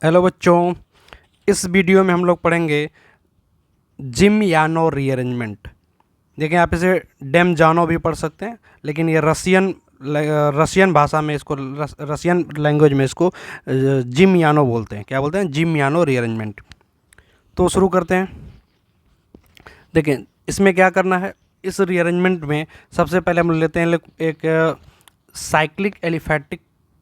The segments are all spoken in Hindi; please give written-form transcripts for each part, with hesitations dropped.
हेलो बच्चों, इस वीडियो में हम लोग पढ़ेंगे जिम यानो रीअरेंजमेंट। देखिए आप इसे डेम जानो भी पढ़ सकते हैं, लेकिन ये रसियन भाषा में इसको रसियन लैंग्वेज में इसको जिम यानो बोलते हैं। क्या बोलते हैं? जिम यानो रीअरेंजमेंट। तो शुरू करते हैं। देखिए इसमें क्या करना है। इस रीअरेंजमेंट में सबसे पहले हम लेते हैं एक साइक्लिक एलिफैटिक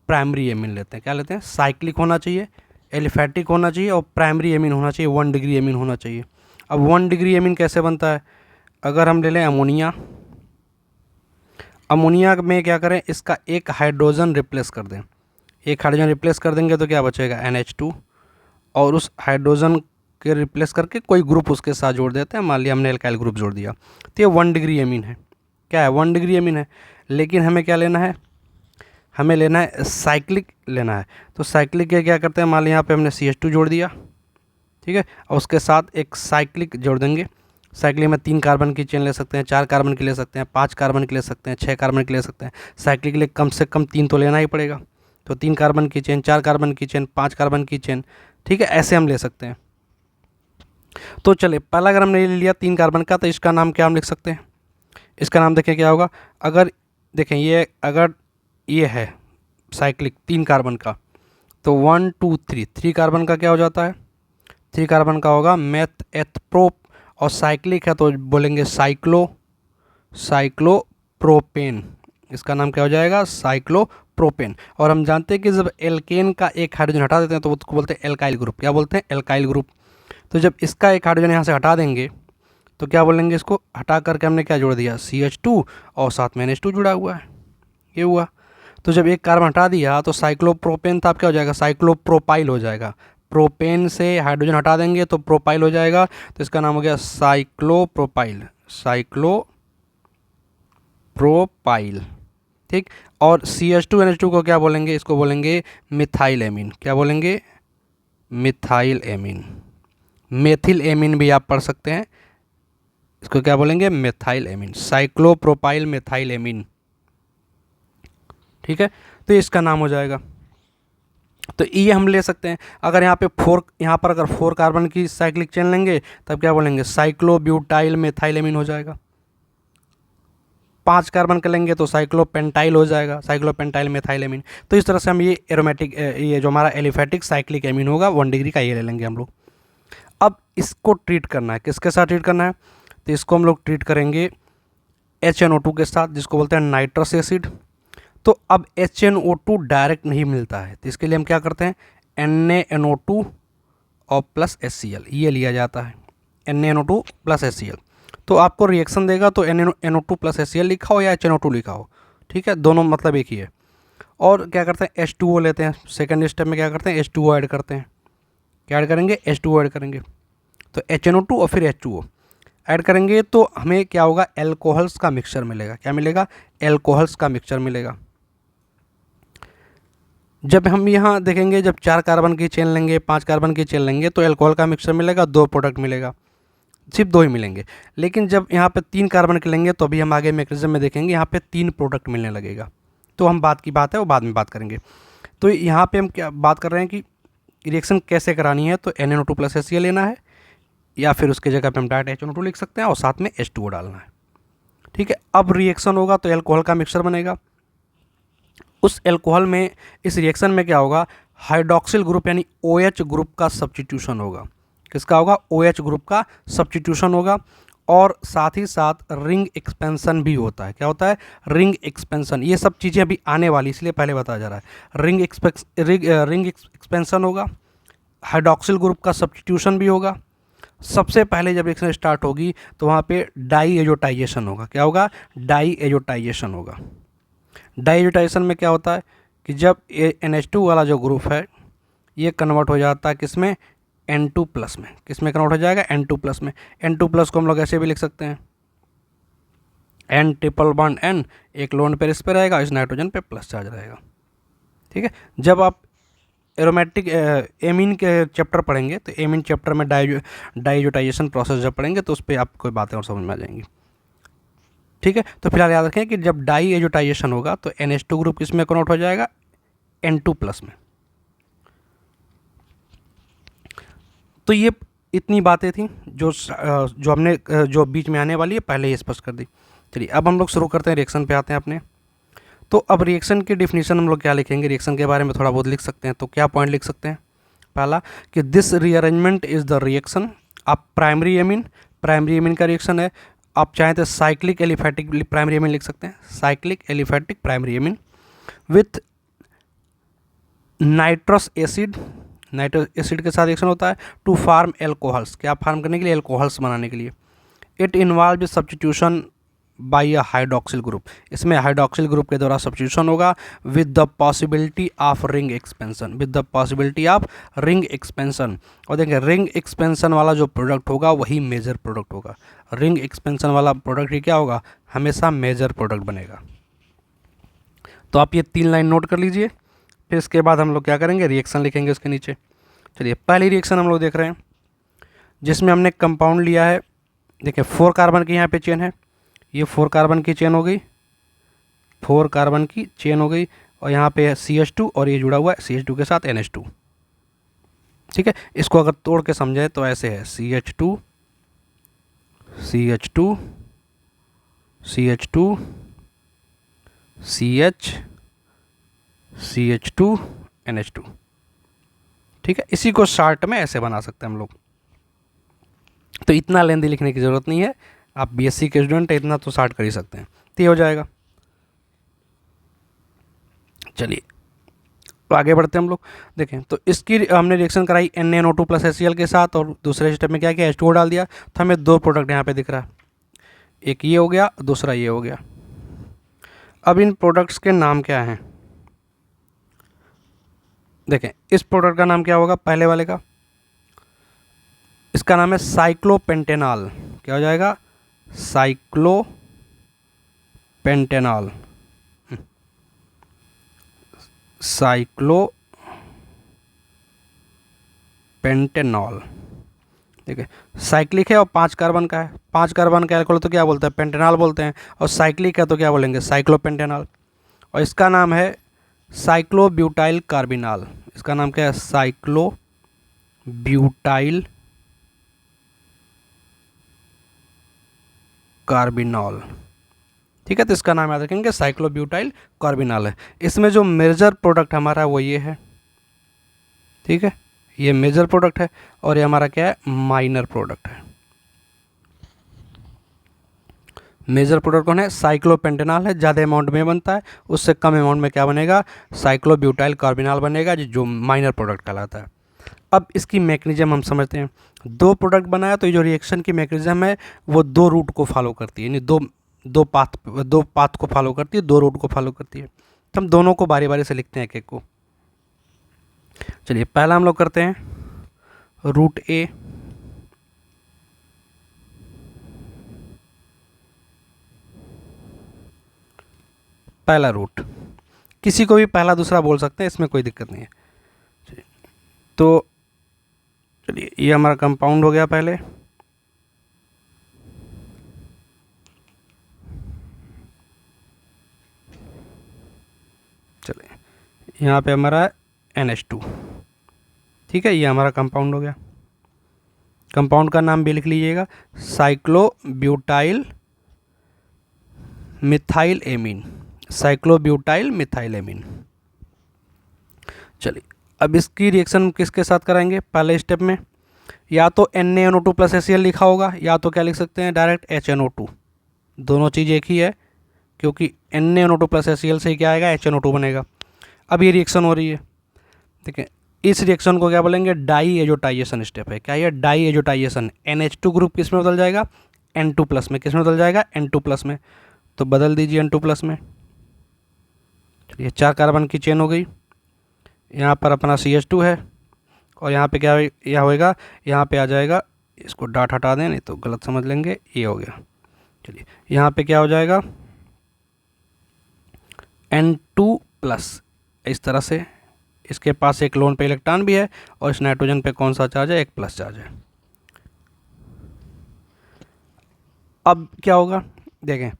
प्राइमरी एमीन लेते हैं। क्या लेते हैं? साइक्लिक होना चाहिए, एलिफैटिक होना चाहिए और प्राइमरी एमीन होना चाहिए, 1 डिग्री एमीन होना चाहिए। अब 1 डिग्री एमीन कैसे बनता है? अगर हम ले लें अमोनिया, अमोनिया में क्या करें, इसका एक हाइड्रोजन रिप्लेस कर दें। एक हाइड्रोजन रिप्लेस कर देंगे तो क्या बचेगा? NH2। और उस हाइड्रोजन के रिप्लेस करके कोई ग्रुप उसके साथ जोड़ देते हैं। मान लिया हमने एल्काइल ग्रुप जोड़ दिया, तो ये 1 डिग्री एमीन है। क्या है? 1 डिग्री एमीन है। लेकिन हमें क्या लेना है? हमें लेना है साइक्लिक लेना है। तो साइक्लिक के क्या करते हैं, मान लिया यहाँ पे हमने CH2 जोड़ दिया, ठीक है, और उसके साथ एक साइक्लिक जोड़ देंगे। साइक्लिक में 3 कार्बन की चेन ले सकते हैं, 4 कार्बन की ले सकते हैं, 5 कार्बन की ले सकते हैं, 6 कार्बन की ले सकते हैं। साइक्लिक के लिए कम से कम 3 तो लेना ही पड़ेगा। तो 3 कार्बन की चेन, 4 कार्बन की चेन, 5 कार्बन की चेन, ठीक है, ऐसे हम ले सकते हैं। तो चले, पहला अगर हमने ले लिया 3 कार्बन का, तो इसका नाम क्या हम लिख सकते हैं? इसका नाम देखें क्या होगा। अगर देखें ये, अगर ये है साइक्लिक 3 कार्बन का, तो 1 2 3, 3 कार्बन का क्या हो जाता है? 3 कार्बन का होगा मेथ एथ प्रोप। और साइक्लिक है तो बोलेंगे साइक्लोप्रोपेन। इसका नाम क्या हो जाएगा? साइक्लोप्रोपेन। और हम जानते हैं कि जब एल्केन का एक हाइड्रोजन हटा देते हैं तो उसको बोलते हैं एल्काइल ग्रुप। क्या बोलते हैं? Alkyl group. तो जब इसका एक हाइड्रोजन यहाँ से हटा देंगे तो क्या बोलेंगे? इसको हटा करके हमने क्या जोड़ दिया? CH2, और साथ में NH2 जुड़ा हुआ है, ये हुआ। तो जब एक कार्बन हटा दिया तो साइक्लोप्रोपेन था, अब क्या हो जाएगा? साइक्लोप्रोपाइल हो जाएगा। प्रोपेन से हाइड्रोजन हटा देंगे तो प्रोपाइल हो जाएगा, तो इसका नाम हो गया साइक्लोप्रोपाइल। साइक्लोप्रोपाइल, ठीक। और CH2 NH2 को क्या बोलेंगे? इसको बोलेंगे मिथाइल एमीन। क्या बोलेंगे? Methyl amine. मेथिल एमीन भी आप पढ़ सकते हैं, इसको क्या बोलेंगे? Methyl amine. Cyclopropyl methyl amine, ठीक है। तो ये इसका नाम हो जाएगा। तो ये हम ले सकते हैं। अगर यहाँ पर अगर 4 कार्बन की साइक्लिक चेन लेंगे तब क्या बोलेंगे? साइक्लोब्यूटाइल मेथाइल एमीन हो जाएगा। 5 कार्बन का लेंगे तो साइक्लोपेंटाइल हो जाएगा, साइक्लोपेंटाइल मेथाइल एमीन। तो इस तरह से हम ये एरोमेटिक, ये जो हमारा एलिफेटिक साइक्लिक एमीन होगा 1 डिग्री का, ये ले लेंगे हम लोग। अब इसको ट्रीट करना है, किसके साथ ट्रीट करना है? तो इसको हम लोग ट्रीट करेंगे HNO2 के साथ, जिसको बोलते हैं नाइट्रस एसिड। तो अब HNO2 डायरेक्ट नहीं मिलता है, तो इसके लिए हम क्या करते हैं? NaNO2 और प्लस HCl, ये लिया जाता है। NaNO2 plus HCl। तो आपको रिएक्शन देगा तो NaNO2 प्लस HCl लिखा हो या HNO2 लिखा हो, ठीक है, दोनों मतलब एक ही है। और क्या करते हैं? H2O लेते हैं। सेकेंड स्टेप में क्या करते हैं? H2O ऐड करते हैं। क्या ऐड करेंगे? H2O ऐड करेंगे। तो HNO2 और फिर H2O ऐड करेंगे तो हमें क्या होगा? एल्कोहल्स का मिक्सचर मिलेगा। क्या मिलेगा? एल्कोहल्स का मिक्सचर मिलेगा। जब हम यहाँ देखेंगे, जब 4 कार्बन की चेन लेंगे, 5 कार्बन की चेन लेंगे तो एल्कोहल का मिक्सचर मिलेगा, 2 प्रोडक्ट मिलेगा, सिर्फ 2 ही मिलेंगे। लेकिन जब यहाँ पे 3 कार्बन के लेंगे तो अभी हम आगे मैकेनिज्म में देखेंगे, यहाँ पे 3 प्रोडक्ट मिलने लगेगा। तो हम बात की बात है वो बाद में बात करेंगे। तो यहाँ पे हम क्या बात कर रहे हैं कि रिएक्शन कैसे करानी है। तो NaNO2 प्लस HCl लेना है, या फिर उसके जगह पे हम डायरेक्ट HNO2 लिख सकते हैं और साथ में H2O डालना है, ठीक है। अब रिएक्शन होगा तो एल्कोहल का मिक्सचर बनेगा। उस एल्कोहल में, इस रिएक्शन में क्या होगा? हाइड्रॉक्सिल ग्रुप यानी OH ग्रुप का सब्स्टिट्यूशन होगा। किसका होगा? OH ग्रुप का सब्स्टिट्यूशन होगा। और साथ ही साथ रिंग एक्सपेंशन भी होता है। क्या होता है? Ring expansion. ये सब चीज़ें अभी आने वाली, इसलिए पहले बताया जा रहा है। रिंग एक्सपेंशन होगा, हाइड्रॉक्सिल ग्रुप का सब्स्टिट्यूशन भी होगा। सबसे पहले जब रिएक्शन स्टार्ट होगी तो वहाँ पे डाई एजोटाइजेशन होगा। क्या होगा? डाई एजोटाइजेशन होगा। डाइजेटाइजेशन में क्या होता है कि जब NH2 वाला जो ग्रुप है ये कन्वर्ट हो जाता है किस में? N2 प्लस में। किस में कन्वर्ट हो जाएगा? N2 प्लस में। N2 प्लस को हम लोग ऐसे भी लिख सकते हैं, N ट्रिपल बॉन्ड N, एक लोन पेयर इस पे रहेगा, इस नाइट्रोजन पे प्लस चार्ज रहेगा, ठीक है। जब आप एरोमेटिक एमीन के चैप्टर पढ़ेंगे तो एमीन चैप्टर में डाइजेटाइजेशन प्रोसेस जब पढ़ेंगे तो उस पर आपको बातें और समझ में आ जाएंगी, ठीक है। तो फिलहाल याद रखें कि जब डाई एजोटाइजेशन होगा तो NH2 ग्रुप किस में कन्वर्ट हो जाएगा? N2 प्लस में। तो ये इतनी बातें थी जो हमने जो बीच में आने वाली है पहले ही स्पष्ट कर दी। चलिए अब हम लोग शुरू करते हैं, रिएक्शन पे आते हैं अपने। तो अब रिएक्शन की डिफिनीशन हम लोग क्या लिखेंगे, रिएक्शन के बारे में थोड़ा बहुत लिख सकते हैं। तो क्या पॉइंट लिख सकते हैं, पहला कि this rearrangement is the reaction आप प्राइमरी एमीन का रिएक्शन है। आप चाहें तो साइक्लिक एलिफैटिक प्राइमरी एमीन लिख सकते हैं, cyclic aliphatic primary amine with nitrous acid के साथ रिएक्शन होता है टू फार्म एल्कोहल्स, क्या फार्म करने के लिए, एल्कोहल्स बनाने के लिए। It involve substitution by a hydroxyl group, इसमें हाइड्रोक्सिल ग्रुप के द्वारा सब्स्टिट्यूशन होगा with the possibility of ring expansion, और देखें रिंग एक्सपेंशन वाला जो प्रोडक्ट होगा वही मेजर प्रोडक्ट होगा। रिंग एक्सपेंशन वाला प्रोडक्ट ही क्या होगा, हमेशा मेजर प्रोडक्ट बनेगा। तो आप ये 3 लाइन नोट कर लीजिए। फिर इसके बाद हम लोग क्या करेंगे, रिएक्शन लिखेंगे उसके नीचे। चलिए पहली रिएक्शन हम लोग देख रहे हैं जिसमें हमने कंपाउंड लिया है। देखिए 4 कार्बन की यहाँ पे चेन है, ये 4 कार्बन की चेन हो गई, 4 कार्बन की चेन हो गई, और यहाँ पे है CH2 और ये जुड़ा हुआ है CH2 के साथ NH2। ठीक है, इसको अगर तोड़ के समझे तो ऐसे है CH2 CH2 CH2 CH CH2 NH2। ठीक है, इसी को शार्ट में ऐसे बना सकते हैं हम लोग। तो इतना लेंदी लिखने की ज़रूरत नहीं है, आप BSc के स्टूडेंट है, इतना तो शार्ट कर ही सकते हैं, तो ये हो जाएगा। चलिए तो आगे बढ़ते हैं हम लोग। देखें तो इसकी हमने रिएक्शन कराई NaNO2 + HCl के साथ, और दूसरे स्टेप में क्या किया, H2O डाल दिया। तो हमें 2 प्रोडक्ट यहाँ पे दिख रहा है, एक ये हो गया, दूसरा ये हो गया। अब इन प्रोडक्ट्स के नाम क्या हैं, देखें इस प्रोडक्ट का नाम क्या होगा, पहले वाले का, इसका नाम है साइक्लोपेंटेनॉल। क्या हो जाएगा, साइक्लोपेंटेनॉल, साइक्लोपेंटेनॉल। देखिए साइक्लिक है और 5 कार्बन का है, 5 कार्बन का एल्कोहल तो क्या बोलते हैं, पेंटेनॉल बोलते हैं, और साइक्लिक है तो क्या बोलेंगे, साइक्लोपेंटेनॉल। और इसका नाम है साइक्लोब्यूटाइल कार्बिनॉल। इसका नाम क्या है, साइक्लोब्यूटाइल कार्बिनॉल। ठीक है, तो इसका नाम याद रखेंगे, साइक्लोब्यूटाइल कार्बिनॉल है। इसमें जो मेजर प्रोडक्ट हमारा है वो ये है। ठीक है, ये मेजर प्रोडक्ट है, और ये हमारा क्या है, माइनर प्रोडक्ट है। मेजर प्रोडक्ट कौन है, साइक्लोपेंटेनॉल है, ज़्यादा अमाउंट में बनता है, उससे कम अमाउंट में क्या बनेगा, साइक्लोब्यूटाइल कार्बिनॉल बनेगा, जो माइनर प्रोडक्ट कहलाता है। अब इसकी मैकेनिज्म हम समझते हैं। 2 प्रोडक्ट बनाया तो ये जो रिएक्शन की मैकेनिज्म है वो 2 रूट को फॉलो करती है, यानी दो पाथ को फॉलो करती है, 2 रूट को फॉलो करती है। तो हम दोनों को बारी बारी से लिखते हैं एक एक को। चलिए पहला हम लोग करते हैं रूट A, पहला रूट, किसी को भी पहला दूसरा बोल सकते हैं, इसमें कोई दिक्कत नहीं है। तो चलिए ये हमारा कंपाउंड हो गया पहले। चलिए यहाँ पे हमारा NH2। ठीक है, ये हमारा कंपाउंड हो गया। कंपाउंड का नाम भी लिख लीजिएगा, साइक्लोब्यूटाइल मिथाइल एमीन, साइक्लोब्यूटाइल मिथाइल एमीन। चलिए अब इसकी रिएक्शन किसके साथ कराएंगे, पहले स्टेप में या तो NaNO2 + HCl लिखा होगा, या तो क्या लिख सकते हैं डायरेक्ट HNO2। दोनों चीज़ एक ही है, क्योंकि NaNO2 + HCl से ही क्या आएगा, HNO2 बनेगा। अब ये रिएक्शन हो रही है, देखिए इस रिएक्शन को क्या बोलेंगे, डाई एजोटाइजेशन स्टेप है। क्या ये डाई एजोटाइजेशन, NH2 ग्रुप किस में बदल जाएगा, N2+, में। किस में बदल जाएगा, N2+, में। तो बदल दीजिए N2+, में। चलिए 4 कार्बन की चेन हो गई, यहाँ पर अपना CH2 है, और यहाँ पे क्या होएगा, यहाँ पे आ जाएगा, इसको डाट हटा दें नहीं तो गलत समझ लेंगे, ये हो गया। चलिए यहाँ पे क्या हो जाएगा, N2+, इस तरह से। इसके पास एक लोन पे इलेक्ट्रॉन भी है, और इस नाइट्रोजन पे कौन सा चार्ज है, एक प्लस चार्ज है। अब क्या होगा, देखें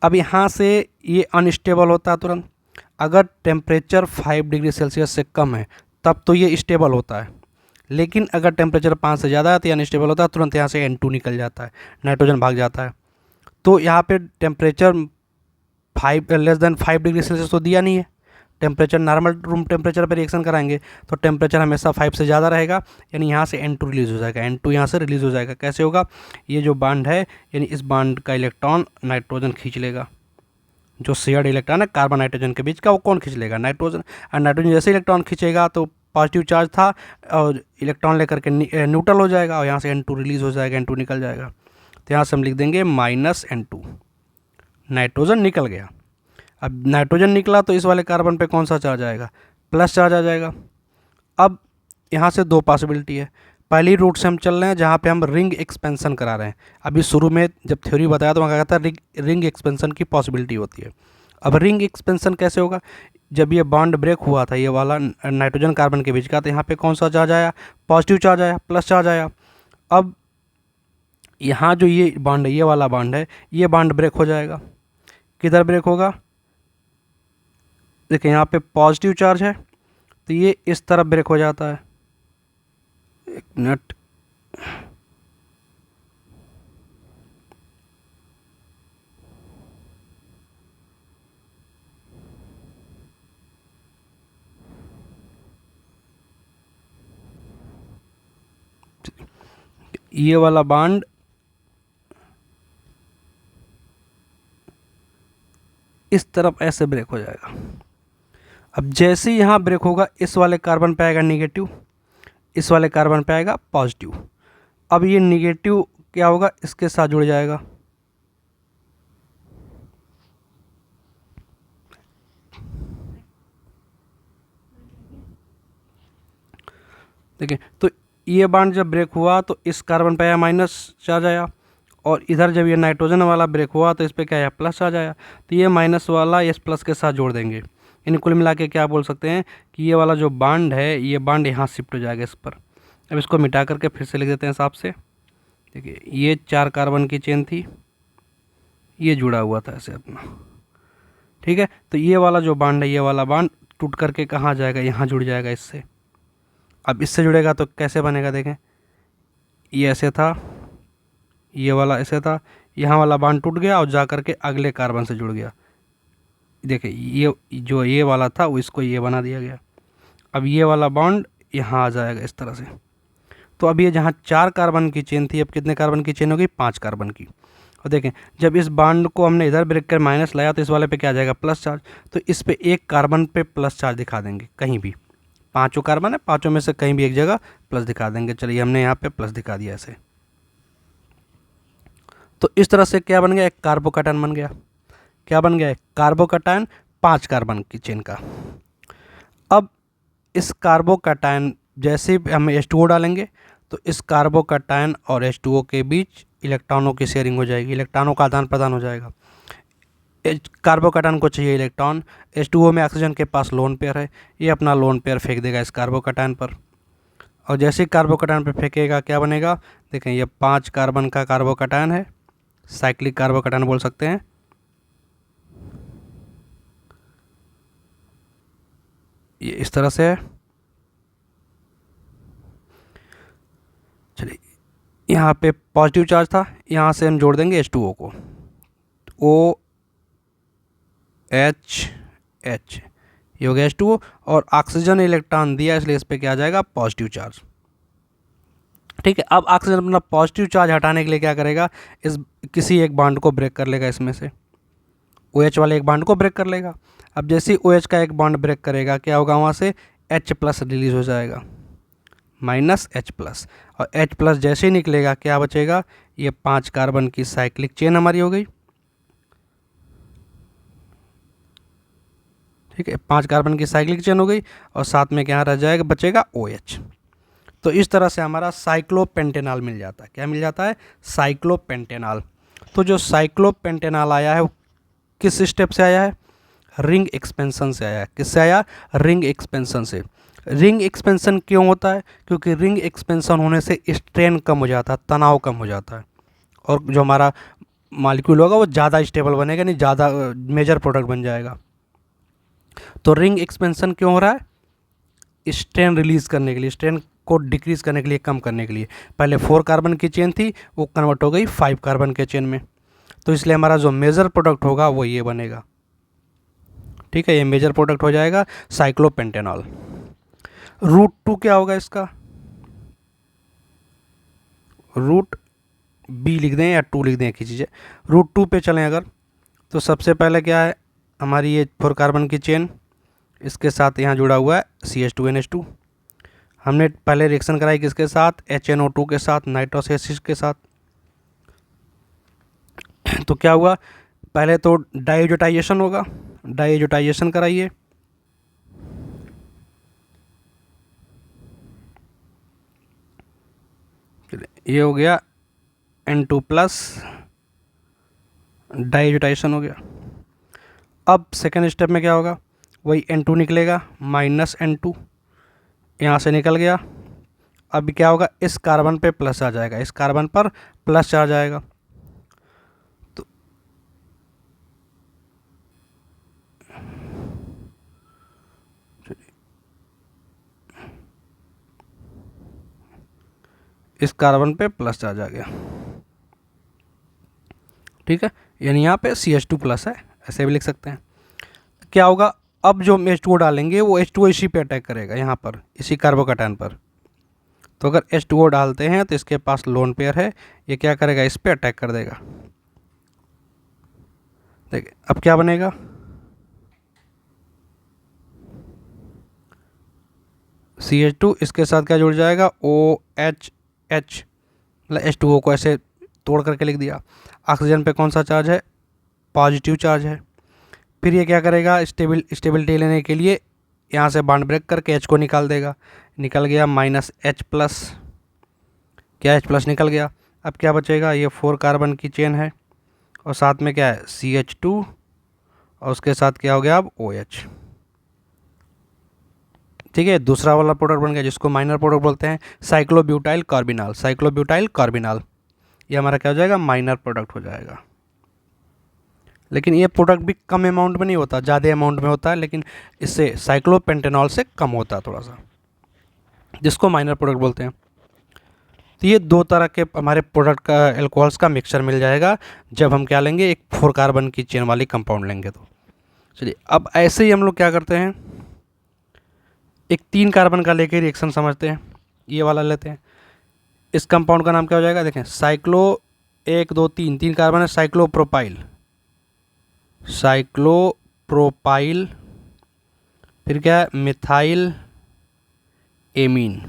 अब यहाँ से ये अनस्टेबल होता है तुरंत। अगर टेम्परेचर 5 डिग्री सेल्सियस से कम है तब तो ये स्टेबल होता है, लेकिन अगर टेम्परेचर 5 से ज़्यादा है तो अनस्टेबल होता है, तुरंत यहाँ से N2 निकल जाता है, नाइट्रोजन भाग जाता है। तो यहाँ पे टेम्परेचर 5 डिग्री सेल्सियस तो दिया नहीं है, टेम्परेचर नॉर्मल रूम टेम्परेचर पर रिएक्शन कराएंगे तो टेम्परेचर हमेशा 5 से ज़्यादा रहेगा, यानी यहाँ से N2 रिलीज़ हो जाएगा, N2 यहाँ से रिलीज़ हो जाएगा। कैसे होगा? ये जो बांड है यानी इस बांड का इलेक्ट्रॉन नाइट्रोजन खींच लेगा, जो शेयर्ड इलेक्ट्रॉन है कार्बन नाइट्रोजन के बीच का, वो कौन खींच लेगा? नाइट्रोजन। और नाइट्रोजन जैसे इलेक्ट्रॉन खींचेगा तो पॉजिटिव चार्ज था और इलेक्ट्रॉन लेकर के न्यूट्रल हो जाएगा और यहाँ से N2 रिलीज़ हो जाएगा, N2 निकल जाएगा। तो यहाँ से हम लिख देंगे -N2, नाइट्रोजन निकल गया। अब नाइट्रोजन निकला तो इस वाले कार्बन पे कौन सा चार्ज आएगा? प्लस चार्ज आ जाएगा। अब यहाँ से दो पॉसिबिलिटी है। पहली रूट से हम चल रहे हैं जहाँ पे हम रिंग एक्सपेंशन करा रहे हैं। अभी शुरू में जब थ्योरी बताया तो वहाँ कहा था रिंग एक्सपेंशन की पॉसिबिलिटी होती है। अब रिंग एक्सपेंशन कैसे होगा? जब ये बॉन्ड ब्रेक हुआ था ये वाला नाइट्रोजन कार्बन के बीच का, तो यहाँ पे कौन सा चार्ज आया? पॉजिटिव चार्ज आया, प्लस चार्ज आया। अब यहाँ जो ये बॉन्ड है, ये वाला बॉन्ड है, ये बॉन्ड ब्रेक हो जाएगा। किधर ब्रेक होगा? देखिए यहाँ पे पॉजिटिव चार्ज है तो ये इस तरफ ब्रेक हो जाता है। एक मिनट, ये वाला बॉन्ड इस तरफ ऐसे ब्रेक हो जाएगा। अब जैसे ही यहाँ ब्रेक होगा इस वाले कार्बन पे आएगा निगेटिव, इस वाले कार्बन पे आएगा पॉजिटिव। अब ये निगेटिव क्या होगा? इसके साथ जुड़ जाएगा। देखिए तो ये बॉन्ड जब ब्रेक हुआ तो इस कार्बन पे आया माइनस चार्ज आया, और इधर जब ये नाइट्रोजन वाला ब्रेक हुआ तो इस पर क्या आया? प्लस चार्ज आया। तो ये माइनस वाला इस प्लस के साथ जोड़ देंगे, यानी कुल मिला के क्या बोल सकते हैं कि ये वाला जो बॉन्ड है ये बॉन्ड यहाँ शिफ्ट हो जाएगा इस पर। अब इसको मिटा करके फिर से लिख देते हैं हिसाब से। देखिए ये 4 कार्बन की चेन थी, ये जुड़ा हुआ था ऐसे अपना, ठीक है। तो ये वाला जो बॉन्ड है, ये वाला बॉन्ड टूट करके कहाँ जाएगा? यहाँ जुड़ जाएगा इससे। अब इससे जुड़ेगा तो कैसे बनेगा? देखें ये ऐसे था, ये वाला ऐसे था, यहाँ वाला बॉन्ड टूट गया और जा करके अगले कार्बन से जुड़ गया। देखिए ये जो ये वाला था वो इसको ये बना दिया गया। अब ये वाला बॉन्ड यहाँ आ जाएगा इस तरह से। तो अब ये जहाँ 4 कार्बन की चेन थी, अब कितने कार्बन की चेन होगी? 5 कार्बन की। और देखें जब इस बॉन्ड को हमने इधर ब्रेक कर माइनस लाया तो इस वाले पे क्या आ जाएगा? Plus charge. तो इस पे एक कार्बन पे प्लस चार्ज दिखा देंगे कहीं भी, 5 कार्बन है, 5 में से कहीं भी एक जगह प्लस दिखा देंगे। चलिए हमने यहाँ पे प्लस दिखा दिया ऐसे। तो इस तरह से क्या बन गया? एक कार्बोकैटायन बन गया। क्या बन गया? एक कार्बोकैटायन 5 कार्बन की चेन का। अब इस कार्बोकैटायन जैसे ही हम H2O डालेंगे तो इस कार्बोकैटायन और H2O के बीच इलेक्ट्रॉनों की शेयरिंग हो जाएगी, इलेक्ट्रॉनों का आदान प्रदान हो जाएगा। कार्बोकैटायन को चाहिए इलेक्ट्रॉन, H2O में ऑक्सीजन के पास लोन पेयर है, ये अपना लोन पेयर फेंक देगा इस कार्बोकैटायन पर। और जैसे ही कार्बोकैटायन पर फेंकेगा क्या बनेगा? देखें ये 5 कार्बन का कार्बोकैटायन है, साइक्लिक कार्बोकैटायन बोल सकते हैं। ये इस तरह से है। चलिए यहाँ पे पॉजिटिव चार्ज था, यहाँ से हम जोड़ देंगे H2O को, OH, ये हो गया H2O, और ऑक्सीजन इलेक्ट्रॉन दिया इसलिए इस पर क्या आ जाएगा? पॉजिटिव चार्ज, ठीक है। अब ऑक्सीजन अपना पॉजिटिव चार्ज हटाने के लिए क्या करेगा? इस किसी एक बॉन्ड को ब्रेक कर लेगा, इसमें से OH वाले एक बॉन्ड को ब्रेक कर लेगा। अब जैसे ही OH का एक बॉन्ड ब्रेक करेगा क्या होगा? वहाँ से H+ रिलीज़ हो जाएगा, -H+, और H+ जैसे ही निकलेगा क्या बचेगा? ये 5 कार्बन की साइक्लिक चेन हमारी हो गई, ठीक है। 5 कार्बन की साइक्लिक चेन हो गई और साथ में क्या रह जाएगा? बचेगा OH। तो इस तरह से हमारा साइक्लोपेंटेनॉल मिल जाता है। क्या मिल जाता है? साइक्लोपेंटेनॉल। तो जो साइक्लोपेंटेनॉल आया है वो किस स्टेप से आया है? रिंग एक्सपेंशन से आया है। किससे आया? रिंग एक्सपेंशन से। रिंग एक्सपेंशन क्यों होता है? क्योंकि रिंग एक्सपेंशन होने से स्ट्रेन कम हो जाता है, तनाव कम हो जाता है, और जो हमारा मॉलिक्यूल होगा वो ज़्यादा स्टेबल बनेगा, नहीं ज़्यादा मेजर प्रोडक्ट बन जाएगा। तो रिंग एक्सपेंशन क्यों हो रहा है? स्ट्रेन रिलीज़ करने के लिए, स्ट्रेन को डिक्रीज़ करने के लिए, कम करने के लिए। पहले 4 कार्बन की चेन थी, वो कन्वर्ट हो गई 5 कार्बन के चेन में। तो इसलिए हमारा जो मेजर प्रोडक्ट होगा वो ये बनेगा। ठीक है, ये मेजर प्रोडक्ट हो जाएगा साइक्लोपेंटेनॉल। रूट 2 क्या होगा इसका? रूट बी लिख दें या 2 लिख दें, एक ही चीज़ है। रूट 2 पे चलें अगर, तो सबसे पहले क्या है, हमारी ये 4 कार्बन की चेन, इसके साथ यहाँ जुड़ा हुआ है CH2NH2। हमने पहले रिएक्शन कराई किसके साथ? HNO2 के साथ, नाइट्रस एसिड के साथ। तो क्या हुआ, पहले तो डाइएजोटाइजेशन होगा, डाइएजोटाइजेशन कराइए। ये हो गया N2 प्लस, डाइएजोटाइजेशन हो गया। अब सेकेंड स्टेप में क्या होगा, वही N2 निकलेगा, माइनस N2 यहाँ से निकल गया। अब क्या होगा, इस कार्बन पे प्लस आ जाएगा, इस कार्बन पर प्लस चार्ज आएगा। तो इस कार्बन पे प्लस चार्ज आ गया। ठीक है, यानी यहाँ पे CH2 प्लस है, ऐसे भी लिख सकते हैं। क्या होगा, अब जो हम H2O डालेंगे वो H2O इसी पे अटैक करेगा, यहाँ पर इसी कार्बोकैटायन पर। तो अगर H2O डालते हैं तो इसके पास लोन पेयर है, ये क्या करेगा, इस पे अटैक कर देगा। देखिए अब क्या बनेगा, CH2 इसके साथ क्या जुड़ जाएगा, OH, मतलब H2O को ऐसे तोड़ करके लिख दिया। ऑक्सीजन पे कौन सा चार्ज है, पॉजिटिव चार्ज है। फिर ये क्या करेगा, स्टेबिलिटी लेने के लिए यहाँ से बॉन्ड ब्रेक करके H को निकाल देगा, निकल गया -H प्लस, क्या H प्लस निकल गया। अब क्या बचेगा, ये 4 कार्बन की चेन है और साथ में क्या है CH2 और उसके साथ क्या हो गया अब OH। ठीक है, दूसरा वाला प्रोडक्ट बन गया जिसको माइनर प्रोडक्ट बोलते हैं, साइक्लोब्यूटाइल कार्बिनॉल। साइक्लोब्यूटाइल कार्बिनॉल ये हमारा क्या हो जाएगा, माइनर प्रोडक्ट हो जाएगा। लेकिन ये प्रोडक्ट भी कम अमाउंट में नहीं होता, ज़्यादा अमाउंट में होता है, लेकिन इससे साइक्लोपेंटेनॉल से कम होता है थोड़ा सा, जिसको माइनर प्रोडक्ट बोलते हैं। तो ये 2 तरह के हमारे प्रोडक्ट का, एल्कोहल्स का मिक्सचर मिल जाएगा जब हम क्या लेंगे, एक 4 कार्बन की चेन वाली कंपाउंड लेंगे। तो चलिए अब ऐसे ही हम लोग क्या करते हैं, एक 3 कार्बन का लेके रिएक्शन समझते हैं, ये वाला लेते हैं। इस कंपाउंड का नाम क्या हो जाएगा, देखें साइक्लो, 1 2 3 3 कार्बन है, साइक्लोप्रोपाइल, साइक्लोप्रोपाइल, फिर क्या है मिथाइल एमीन।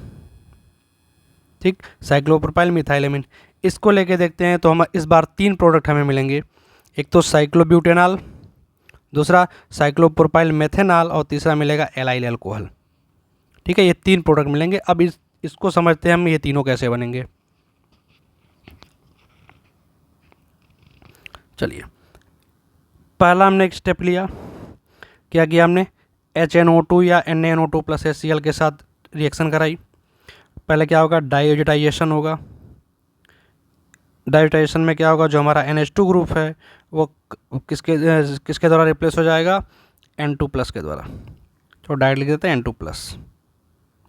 ठीक, साइक्लोप्रोपाइल मिथाइल एमीन, इसको लेके देखते हैं। तो हम इस बार 3 प्रोडक्ट हमें मिलेंगे, एक तो साइक्लोब्यूटेनॉल, दूसरा साइक्लोप्रोपाइल मेथेनॉल और तीसरा मिलेगा एलाइल अल्कोहल। ठीक है, ये 3 प्रोडक्ट मिलेंगे। अब इसको समझते हैं हम, ये तीनों कैसे बनेंगे। चलिए, पहला हमने एक स्टेप लिया, क्या किया हमने, HNO2 या NaNO2 प्लस HCl के साथ रिएक्शन कराई। पहले क्या होगा, डाइएजोटाइजेशन होगा। डाइएजोटाइजेशन में क्या होगा, जो हमारा NH2 ग्रुप है वो किसके द्वारा रिप्लेस हो जाएगा, N2 प्लस के द्वारा। तो डाइट लिख देते हैं N2 प्लस।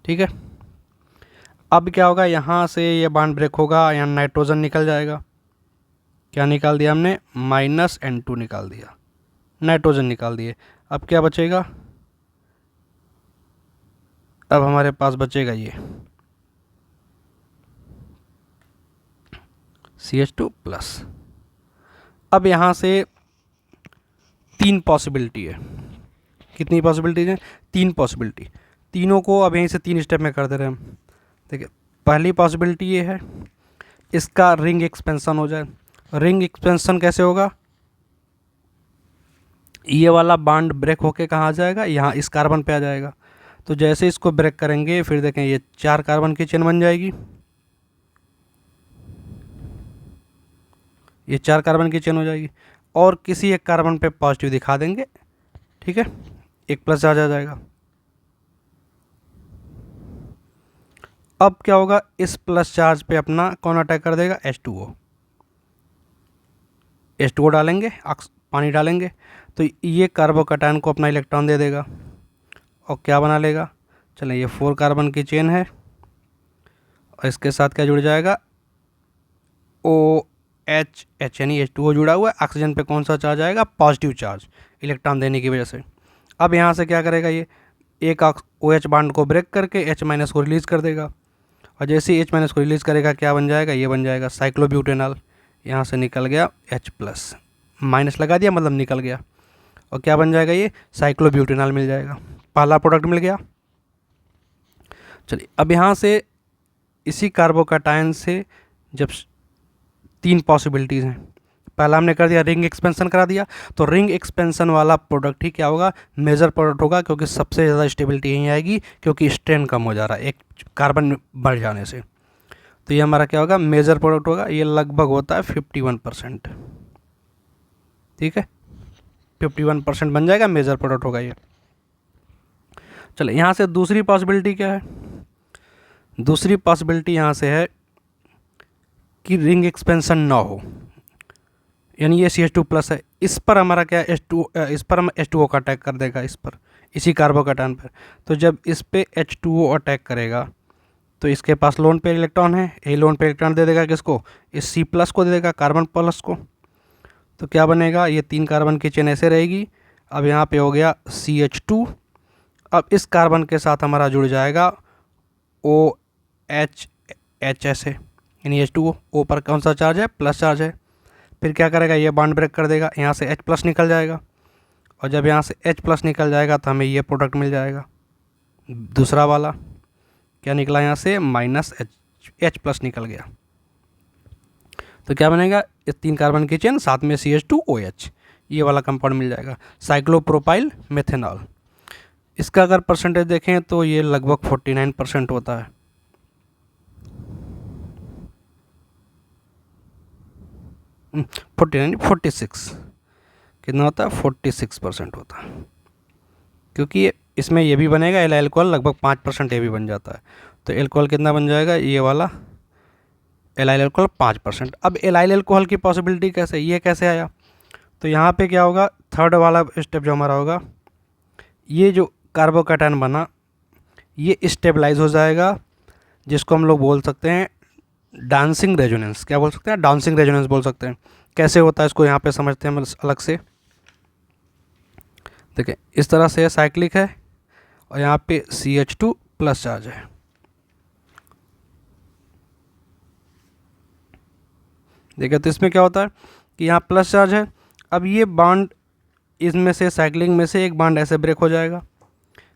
ठीक है, अब क्या होगा, यहाँ से ये बॉन्ड ब्रेक होगा, यहाँ नाइट्रोजन निकल जाएगा। क्या निकाल दिया हमने, -N2 निकाल दिया, नाइट्रोजन निकाल दिए। अब क्या बचेगा, अब हमारे पास बचेगा ये CH2 प्लस। अब यहाँ से 3 पॉसिबिलिटी है, कितनी पॉसिबिलिटीज हैं, 3 पॉसिबिलिटी। तीनों को अब यहीं से 3 स्टेप में कर दे रहे हैं हम। देखिए, पहली पॉसिबिलिटी ये है, इसका रिंग एक्सपेंशन हो जाए। रिंग एक्सपेंशन कैसे होगा, ये वाला बॉन्ड ब्रेक होके कहाँ आ जाएगा, यहाँ इस कार्बन पे आ जाएगा। तो जैसे इसको ब्रेक करेंगे, फिर देखें ये 4 कार्बन की चेन बन जाएगी, ये 4 कार्बन की चेन हो जाएगी, और किसी एक कार्बन पे पॉजिटिव दिखा देंगे। ठीक है, एक प्लस चार्ज आ जाएगा। अब क्या होगा, इस प्लस चार्ज पे अपना कौन अटैक कर देगा, H2O। H2O डालेंगे, पानी डालेंगे, तो ये कार्बोकैटायन को अपना इलेक्ट्रॉन दे देगा और क्या बना लेगा। चलें, ये 4 कार्बन की चेन है, और इसके साथ क्या जुड़ जाएगा, OH यानी H2O जुड़ा हुआ है। ऑक्सीजन पे कौन सा चार्ज आएगा, पॉजिटिव चार्ज, इलेक्ट्रॉन देने की वजह से। अब यहाँ से क्या करेगा, ये एक OH बांड को ब्रेक करके H- को रिलीज़ कर देगा, और जैसे ही H- को रिलीज़ करेगा क्या बन जाएगा, ये बन जाएगा साइक्लोब्यूटेनॉल। यहाँ से निकल गया H+, माइनस लगा दिया मतलब निकल गया, और क्या बन जाएगा, ये साइक्लोब्यूटेनॉल मिल जाएगा। पहला प्रोडक्ट मिल गया। चलिए अब यहाँ से इसी कार्बोकैटायन से जब 3 पॉसिबिलिटीज़ हैं, पहला हमने कर दिया रिंग एक्सपेंशन करा दिया, तो रिंग एक्सपेंशन वाला प्रोडक्ट ही क्या होगा, मेजर प्रोडक्ट होगा, क्योंकि सबसे ज़्यादा स्टेबिलिटी यहीं आएगी, क्योंकि स्ट्रेन कम हो जा रहा है एक कार्बन बढ़ जाने से। तो ये हमारा क्या होगा, मेजर प्रोडक्ट होगा। ये लगभग होता है 51%, ठीक है, 51% बन जाएगा, मेजर प्रोडक्ट होगा ये। चलो यहाँ से दूसरी पॉसिबिलिटी क्या है, दूसरी पॉसिबिलिटी यहाँ से है कि रिंग एक्सपेंशन ना हो, यानी ये CH2+ है, इस पर हमारा क्या H2, इस पर हम H2O का अटैक कर देगा, इस पर, इसी कार्बोकैटायन पर। तो जब इस पे H2O अटैक करेगा तो इसके पास लोन पेयर इलेक्ट्रॉन है, ये लोन पेयर इलेक्ट्रॉन दे देगा किसको, इस C+ को दे देगा, कार्बन प्लस को। तो क्या बनेगा, ये 3 कार्बन की चेन ऐसे रहेगी। अब यहाँ पे हो गया CH2, अब इस कार्बन के साथ हमारा जुड़ जाएगा OH है, यानी H2O, O पर कौन सा चार्ज है, प्लस चार्ज है। फिर क्या करेगा, ये बॉन्ड ब्रेक कर देगा, यहाँ से H+ निकल जाएगा, और जब यहाँ से H+ निकल जाएगा तो हमें ये प्रोडक्ट मिल जाएगा, दूसरा वाला। क्या निकला यहाँ से, -H+ निकल गया। तो क्या बनेगा, इस 3 कार्बन की चेन साथ में CH2OH, ये वाला कंपाउंड मिल जाएगा, साइक्लोप्रोपाइल मेथेनॉल। इसका अगर परसेंटेज देखें तो ये लगभग 49% होता है। नहीं 46, कितना होता है, 46% होता है, क्योंकि ये इसमें ये भी बनेगा, एल एल्कोहल लगभग 5% ये भी बन जाता है। तो एल्कोहल कितना बन जाएगा, ये वाला एलाइल एल्कोहल 5%। अब एलाइल एल्कोहल की पॉसिबिलिटी कैसे, ये कैसे आया, तो यहाँ पे क्या होगा, थर्ड वाला स्टेप जो हमारा होगा, ये जो कार्बोकैटायन बना ये स्टेबलाइज हो जाएगा, जिसको हम लोग बोल सकते हैं डांसिंग रेजोनेंस। क्या बोल सकते हैं, डांसिंग रेजोनेंस बोल सकते हैं। कैसे होता है इसको यहाँ पे समझते हैं हम अलग से। देखिए इस तरह से साइक्लिक है, और यहाँ पे CH2+ चार्ज है। देखिए तो इसमें क्या होता है कि यहाँ प्लस चार्ज है, अब ये बॉन्ड इसमें से साइक्लिंग में से एक बॉन्ड ऐसे ब्रेक हो जाएगा,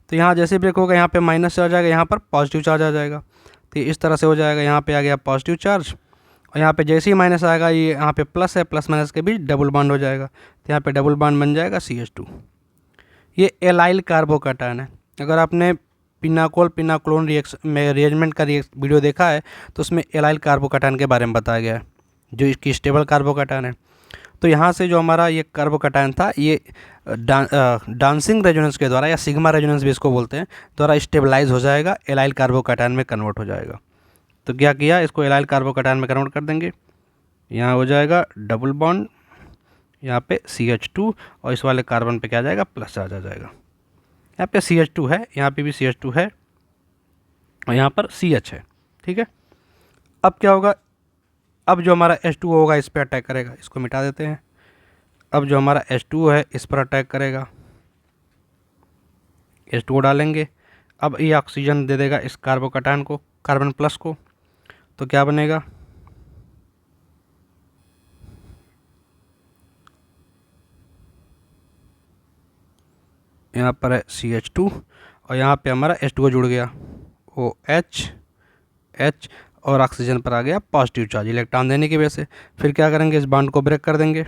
तो यहाँ जैसे ब्रेक होगा यहाँ पे माइनस चार्ज आएगा, यहाँ पर पॉजिटिव चार्ज आ जाएगा। तो इस तरह से हो जाएगा, यहाँ पे आ गया पॉजिटिव चार्ज, और यहाँ पे जैसे ही माइनस आएगा ये यहाँ पे प्लस है, प्लस माइनस के बीच डबल बॉन्ड हो जाएगा, तो यहाँ पे डबल बॉन्ड बन जाएगा CH2। ये एलाइल कार्बोकैटायन है। अगर आपने पिनाकोल रिएक्शन में रिएरेंजमेंट का वीडियो देखा है तो उसमें एलाइल कार्बोकैटायन के बारे में बताया गया है, जो इसकी स्टेबल कार्बोकैटायन है। तो यहाँ से जो हमारा ये कार्बोकैटायन था ये डांसिंग रेजोनेंस के द्वारा, या सिग्मा रेजोनेंस भी इसको बोलते हैं, द्वारा स्टेबलाइज हो जाएगा, एलाइल कार्बोकैटायन में कन्वर्ट हो जाएगा। तो क्या किया, इसको एलाइल कार्बोकैटायन में कन्वर्ट कर देंगे, यहाँ हो जाएगा डबल बॉन्ड, यहाँ पे CH2, और इस वाले कार्बन पे क्या आ जाएगा, प्लस चार्ज आ जाएगा। यहाँ पे CH2 है, यहाँ पे भी CH2 है, और यहाँ पर CH है, ठीक है। अब क्या होगा, अब जो हमारा H2 होगा इस पर अटैक करेगा, इसको मिटा देते हैं। अब जो हमारा H2 है इस पर अटैक करेगा, H2O डालेंगे, अब ये ऑक्सीजन दे देगा इस कार्बोकैटायन को, कार्बन प्लस को। तो क्या बनेगा, यहाँ पर है CH2, और यहाँ पे हमारा H2O जुड़ गया, OH, और ऑक्सीजन पर आ गया पॉजिटिव चार्ज इलेक्ट्रॉन देने की वजह से। फिर क्या करेंगे, इस बॉन्ड को ब्रेक कर देंगे,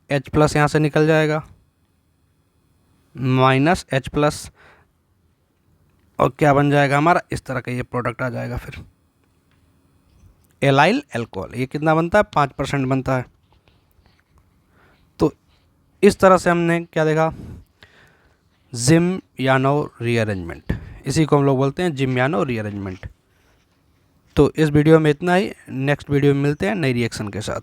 H+ यहाँ से निकल जाएगा, -H+, और क्या बन जाएगा हमारा, इस तरह का ये प्रोडक्ट आ जाएगा। फिर एलाइल एल्कोहल, ये कितना बनता है, 5% बनता है। तो इस तरह से हमने क्या देखा, जिम-यानो रीअरेंजमेंट, इसी को हम लोग बोलते हैं जिम-यानो रीअरेंजमेंट। तो इस वीडियो में इतना ही, नेक्स्ट वीडियो में मिलते हैं नई रिएक्शन के साथ।